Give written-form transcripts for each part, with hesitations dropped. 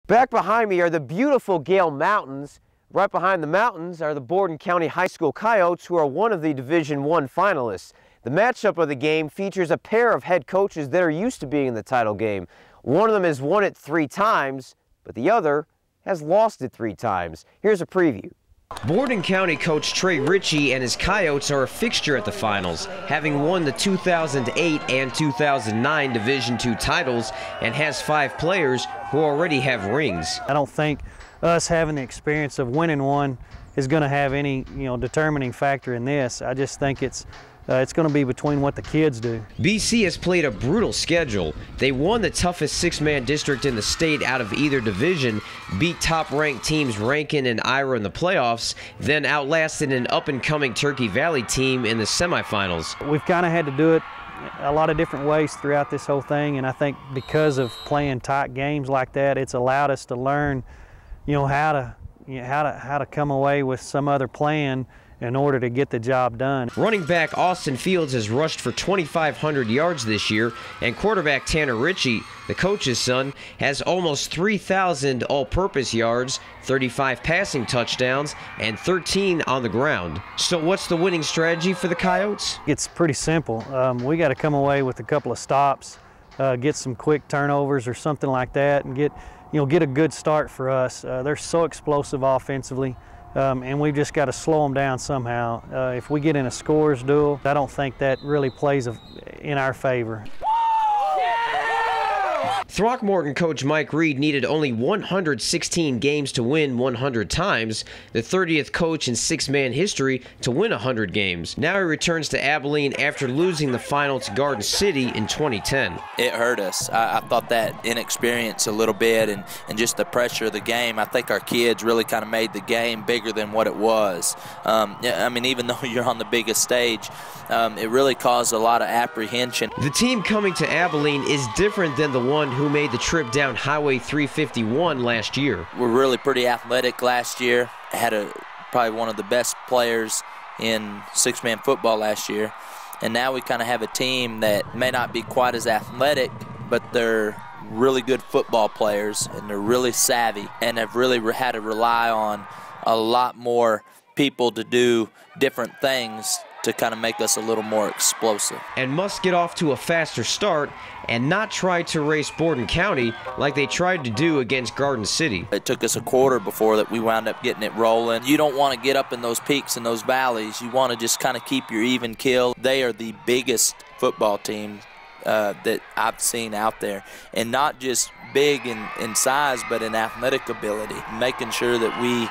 Back behind me are the beautiful Gale Mountains. Right behind the mountains are the Borden County High School Coyotes, who are one of the Division I finalists. The matchup of the game features a pair of head coaches that are used to being in the title game. One of them has won it 3 times, but the other has lost it 3 times. Here's a preview. Borden County coach Trey Ritchie and his Coyotes are a fixture at the finals, having won the 2008 and 2009 Division II titles, and has 5 players who already have rings. I don't think us having the experience of winning one is going to have any, determining factor in this. I just think it's going to be between what the kids do. BC has played a brutal schedule. They won the toughest 6-man district in the state out of either division, beat top-ranked teams Rankin and Ira in the playoffs, then outlasted an up-and-coming Turkey Valley team in the semifinals. We've kind of had to do it a lot of different ways throughout this whole thing, and I think because of playing tight games like that, it's allowed us to learn, how to come away with some other plan in order to get the job done. Running back Austin Fields has rushed for 2,500 yards this year, and quarterback Tanner Ritchie, the coach's son, has almost 3,000 all-purpose yards, 35 passing touchdowns, and 13 on the ground. So what's the winning strategy for the Coyotes? It's pretty simple. We got to come away with a couple of stops, get some quick turnovers or something like that, and get a good start for us. They're so explosive offensively. And we've just got to slow them down somehow. If we get in a scores duel, I don't think that really plays in our favor. Throckmorton coach Mike Reed needed only 116 games to win 100 times, the 30th coach in 6-man history to win 100 games. Now he returns to Abilene after losing the final to Garden City in 2010. It hurt us. I thought that inexperience a little bit and just the pressure of the game, I think our kids really kind of made the game bigger than what it was. Even though you're on the biggest stage, it really caused a lot of apprehension. The team coming to Abilene is different than the one who made the trip down Highway 351 last year. We're really pretty athletic last year. Had probably one of the best players in 6-man football last year. And now we kind of have a team that may not be quite as athletic, but they're really good football players, and they're really savvy, and have really had to rely on a lot more people to do different things to kind of make us a little more explosive. And must get off to a faster start and not try to race Borden County like they tried to do against Garden City. It took us a quarter before that we wound up getting it rolling. You don't want to get up in those peaks and those valleys. You want to just kind of keep your even keel. They are the biggest football team that I've seen out there, and not just big in size, but in athletic ability, making sure that we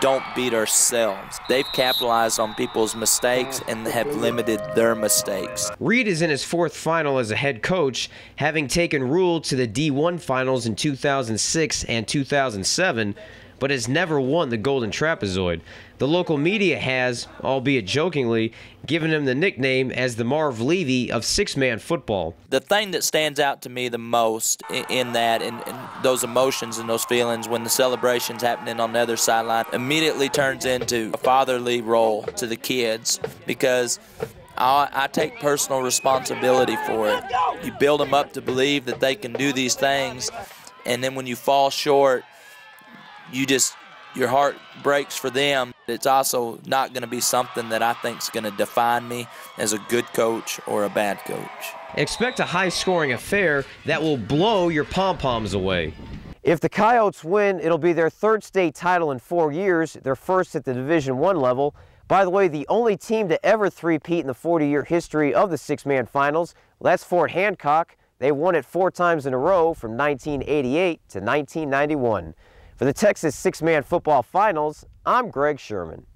don't beat ourselves. They've capitalized on people's mistakes and have limited their mistakes. Reed is in his 4th final as a head coach, having taken Rule to the D1 finals in 2006 and 2007, but has never won the Golden Trapezoid. The local media has, albeit jokingly, given him the nickname as the Marv Levy of 6-man football. The thing that stands out to me the most in that, and those emotions and those feelings when the celebration's happening on the other sideline, immediately turns into a fatherly role to the kids, because I take personal responsibility for it. You build them up to believe that they can do these things, and then when you fall short, your heart breaks for them. It's also not going to be something that I think is going to define me as a good coach or a bad coach. Expect a high-scoring affair that will blow your pom-poms away. If the Coyotes win, it'll be their 3rd state title in 4 years, their 1st at the Division I level. By the way, the only team to ever three-peat in the 40-year history of the 6-man finals, well, that's Fort Hancock. They won it 4 times in a row from 1988 to 1991. For the Texas 6-man football finals, I'm Greg Sherman.